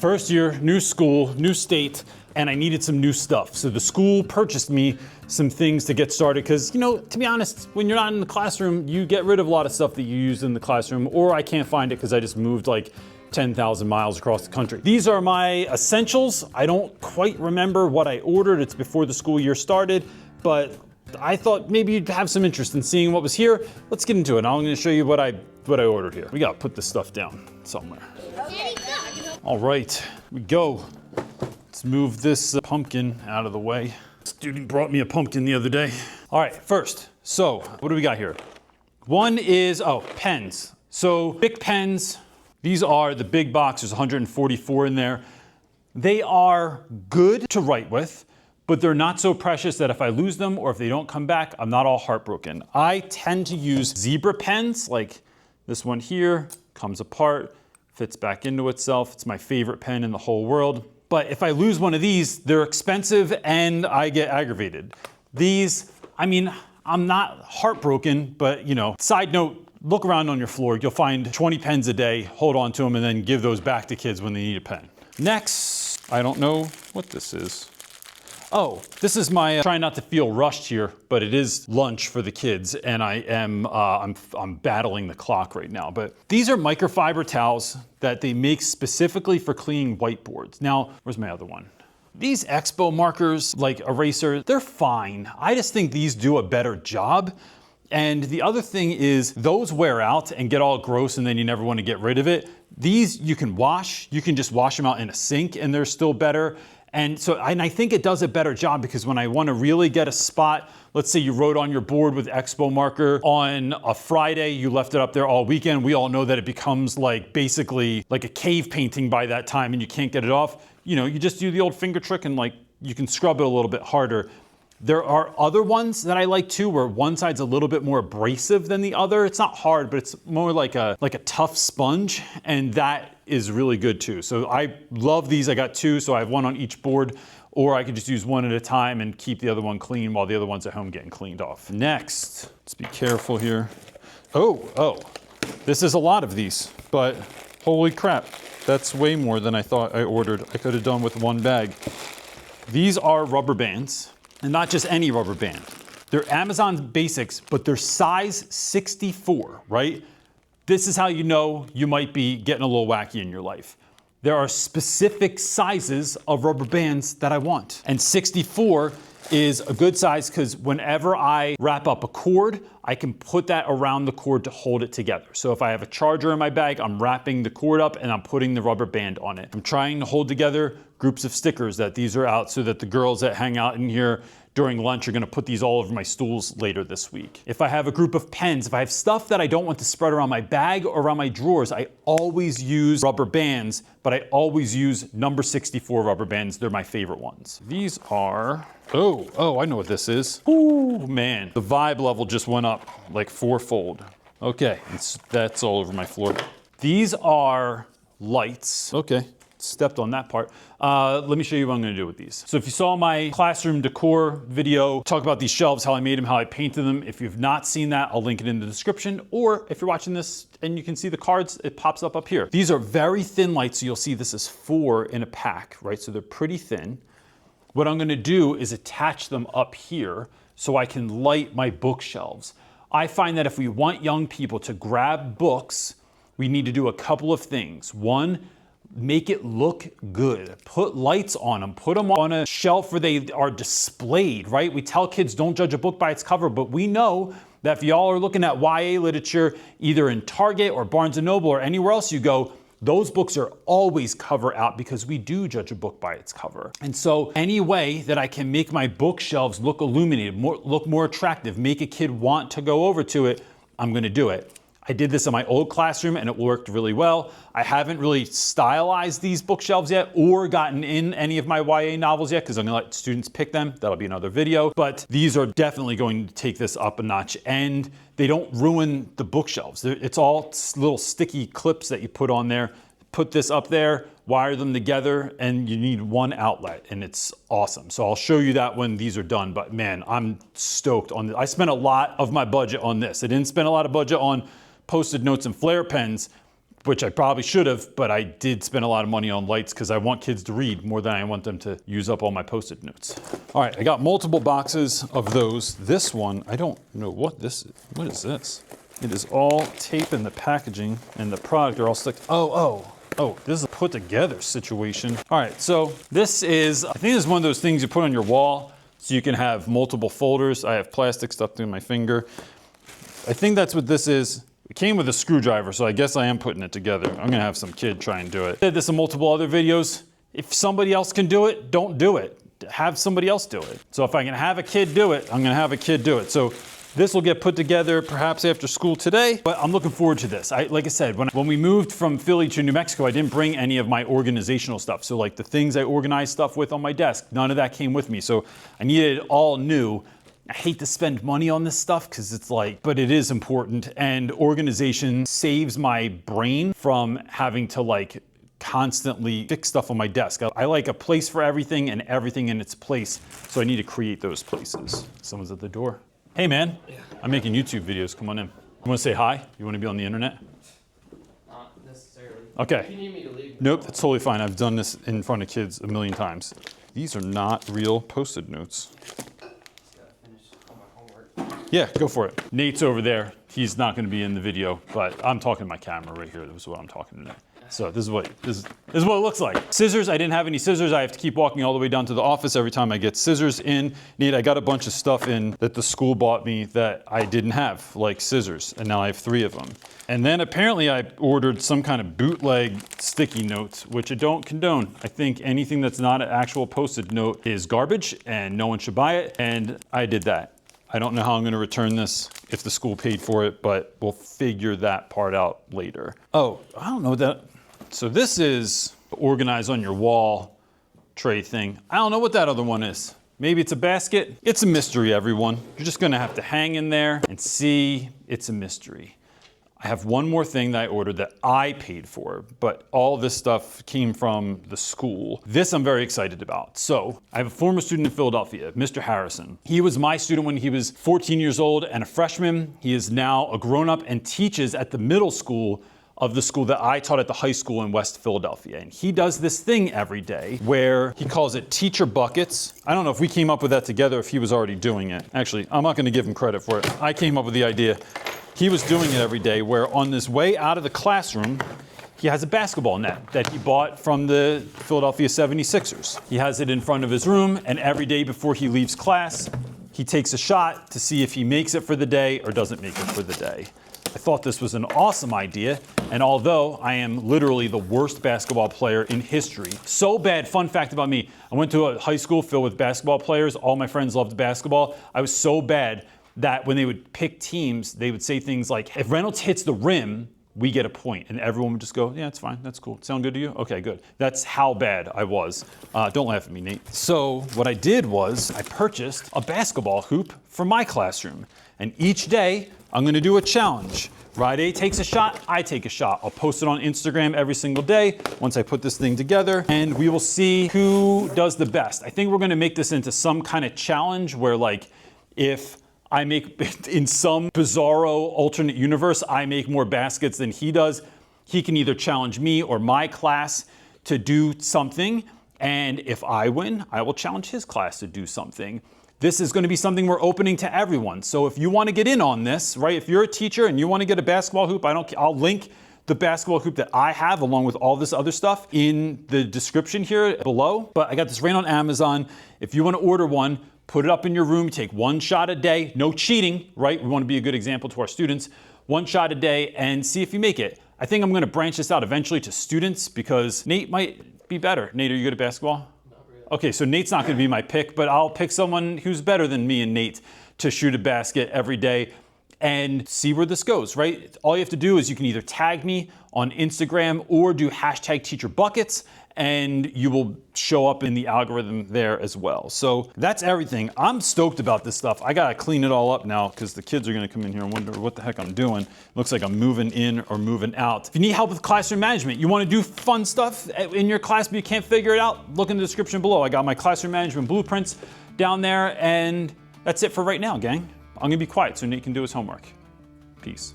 First year, new school, new state, and I needed some new stuff. So the school purchased me some things to get started because, you know, to be honest, when you're not in the classroom, you get rid of a lot of stuff that you use in the classroom, or I can't find it because I just moved like 10,000 miles across the country. These are my essentials. I don't quite remember what I ordered. It's before the school year started, but I thought maybe you'd have some interest in seeing what was here. Let's get into it. I'm gonna show you what I ordered here. We gotta put this stuff down somewhere. All right, here we go. Let's move this pumpkin out of the way. Student brought me a pumpkin the other day. All right, first, so what do we got here? One is, pens. So Bic pens, these are the big box, there's 144 in there. They are good to write with, but they're not so precious that if I lose them or if they don't come back, I'm not all heartbroken. I tend to use zebra pens, like this one here, comes apart, fits back into itself. It's my favorite pen in the whole world. But if I lose one of these, they're expensive and I get aggravated. These, I mean, I'm not heartbroken, but you know, side note, look around on your floor. You'll find 20 pens a day, hold on to them, and then give those back to kids when they need a pen. Next, I don't know what this is. Oh, this is my, trying not to feel rushed here, but it is lunch for the kids, and I am, I'm battling the clock right now. But these are microfiber towels that they make specifically for cleaning whiteboards. Now, where's my other one? These Expo markers, like eraser, they're fine. I just think these do a better job. And the other thing is those wear out and get all gross and then you never want to get rid of it. These you can wash, you can just wash them out in a sink and they're still better. And I think it does a better job because when I want to really get a spot, let's say you wrote on your board with Expo marker on a Friday, you left it up there all weekend. We all know that it becomes like basically like a cave painting by that time and you can't get it off. You know, you just do the old finger trick and like you can scrub it a little bit harder. There are other ones that I like too, where one side's a little bit more abrasive than the other. It's not hard, but it's more like a tough sponge, and that is really good too. So I love these. I got two, so I have one on each board, or I could just use one at a time and keep the other one clean while the other one's at home getting cleaned off. Next, let's be careful here. Oh, this is a lot of these, but holy crap, that's way more than I thought I ordered. I could have done with one bag. These are rubber bands. And not just any rubber band. They're Amazon basics, but they're size 64, right? This is how you know you might be getting a little wacky in your life. There are specific sizes of rubber bands that I want. And 64 is a good size because whenever I wrap up a cord, I can put that around the cord to hold it together. So if I have a charger in my bag, I'm wrapping the cord up and I'm putting the rubber band on it. I'm trying to hold together groups of stickers that these are out so that the girls that hang out in here during lunch are gonna put these all over my stools later this week. If I have a group of pens, if I have stuff that I don't want to spread around my bag or around my drawers, I always use rubber bands, but I always use number 64 rubber bands. They're my favorite ones. These are, oh, I know what this is. Ooh, man, the vibe level just went up like fourfold. Okay, that's all over my floor. These are lights. Okay. Stepped on that part. Let me show you what I'm gonna do with these. So if you saw my classroom decor video, talk about these shelves, how I made them, how I painted them. If you've not seen that, I'll link it in the description. Or if you're watching this and you can see the cards, it pops up here. These are very thin lights, so you'll see this is 4 in a pack, right? So they're pretty thin. What I'm gonna do is attach them up here so I can light my bookshelves. I find that if we want young people to grab books, we need to do a couple of things. One, make it look good. Put lights on them. Put them on a shelf where they are displayed, right? We tell kids don't judge a book by its cover, but we know that if y'all are looking at YA literature, either in Target or Barnes & Noble or anywhere else you go, those books are always cover out because we do judge a book by its cover. And so any way that I can make my bookshelves look illuminated, look more attractive, make a kid want to go over to it, I'm gonna do it. I did this in my old classroom and it worked really well. I haven't really stylized these bookshelves yet or gotten in any of my YA novels yet because I'm gonna let students pick them. That'll be another video. But these are definitely going to take this up a notch and they don't ruin the bookshelves. It's all little sticky clips that you put on there. Put this up there, wire them together, and you need one outlet, and it's awesome. So I'll show you that when these are done, but man, I'm stoked on this. I spent a lot of my budget on this. I didn't spend a lot of budget on Post-it notes and flare pens. which I probably should have, but I did spend a lot of money on lights because I want kids to read more than I want them to use up all my Post-it notes. All right, I got multiple boxes of those. This one, I don't know what this is. What is this? It is all tape in the packaging and the product are all stuck. Oh, this is a put together situation. All right, so this is, I think this is one of those things you put on your wall so you can have multiple folders. I have plastic stuck through my finger. I think that's what this is. It came with a screwdriver, so I guess I am putting it together. I'm gonna have some kid try and do it. I did this in multiple other videos. If somebody else can do it, don't do it. Have somebody else do it. So if I can have a kid do it, I'm gonna have a kid do it. So this will get put together perhaps after school today, but I'm looking forward to this. Like I said, when we moved from Philly to New Mexico, I didn't bring any of my organizational stuff. So like the things I organize stuff with on my desk, none of that came with me. So I needed it all new. I hate to spend money on this stuff because it's like, but it is important, and organization saves my brain from having to like constantly fix stuff on my desk. I like a place for everything and everything in its place. So I need to create those places. Someone's at the door. Hey man, yeah. I'm making YouTube videos, come on in. You wanna say hi? You wanna be on the internet? Not necessarily. Okay. If you need me to leave. Nope, that's totally fine. I've done this in front of kids a million times. These are not real Post-it notes. Just gotta finish all my homework. Yeah, go for it. Nate's over there. He's not gonna be in the video, but I'm talking to my camera right here. This is what I'm talking to Nate. So this is what it looks like. Scissors, I didn't have any scissors. I have to keep walking all the way down to the office every time I get scissors in. Nate, I got a bunch of stuff in that the school bought me that I didn't have, like scissors, and now I have 3 of them. And then apparently I ordered some kind of bootleg sticky notes, which I don't condone. I think anything that's not an actual Post-it note is garbage and no one should buy it, and I did that. I don't know how I'm gonna return this if the school paid for it, but we'll figure that part out later. Oh, I don't know what that. So this is organize on your wall tray thing. I don't know what that other one is. Maybe it's a basket. It's a mystery, everyone. You're just gonna have to hang in there and see. It's a mystery. I have one more thing that I ordered that I paid for, but all this stuff came from the school. This I'm very excited about. So I have a former student in Philadelphia, Mr. Harrison. He was my student when he was 14 years old and a freshman. He is now a grown-up and teaches at the middle school of the school that I taught at the high school in West Philadelphia. And he does this thing every day where he calls it teacher buckets. I don't know if we came up with that together, if he was already doing it. Actually, I'm not gonna give him credit for it. I came up with the idea. He was doing it every day where on his way out of the classroom, he has a basketball net that he bought from the Philadelphia 76ers. He has it in front of his room, and every day before he leaves class, he takes a shot to see if he makes it for the day or doesn't make it for the day. I thought this was an awesome idea, and although I am literally the worst basketball player in history, so bad, fun fact about me, I went to a high school filled with basketball players, all my friends loved basketball. I was so bad that when they would pick teams, they would say things like, if Reynolds hits the rim, we get a point. And everyone would just go, yeah, it's fine, that's cool. Sound good to you? Okay, good. That's how bad I was. Don't laugh at me, Nate. So what I did was I purchased a basketball hoop for my classroom. And each day, I'm gonna do a challenge. Friday takes a shot, I take a shot. I'll post it on Instagram every single day once I put this thing together, and we will see who does the best. I think we're gonna make this into some kind of challenge where like, if I make, in some bizarro alternate universe, I make more baskets than he does, he can either challenge me or my class to do something, and if I win, I will challenge his class to do something. This is going to be something we're opening to everyone. So if you want to get in on this, right? If you're a teacher and you want to get a basketball hoop, I'll link the basketball hoop that I have along with all this other stuff in the description here below. But I got this right on Amazon. If you want to order one, put it up in your room, take 1 shot a day, no cheating, right? We want to be a good example to our students. 1 shot a day and see if you make it. I think I'm going to branch this out eventually to students because Nate might be better. Nate, are you good at basketball? Okay, so Nate's not gonna be my pick, but I'll pick someone who's better than me and Nate to shoot a basket every day and see where this goes, right? All you have to do is you can either tag me on Instagram or do #teacherbuckets, and you will show up in the algorithm there as well. So that's everything. I'm stoked about this stuff. I gotta clean it all up now because the kids are gonna come in here and wonder what the heck I'm doing. Looks like I'm moving in or moving out. If you need help with classroom management, you wanna do fun stuff in your class but you can't figure it out, look in the description below. I got my classroom management blueprints down there, and that's it for right now, gang. I'm gonna be quiet so Nate can do his homework. Peace.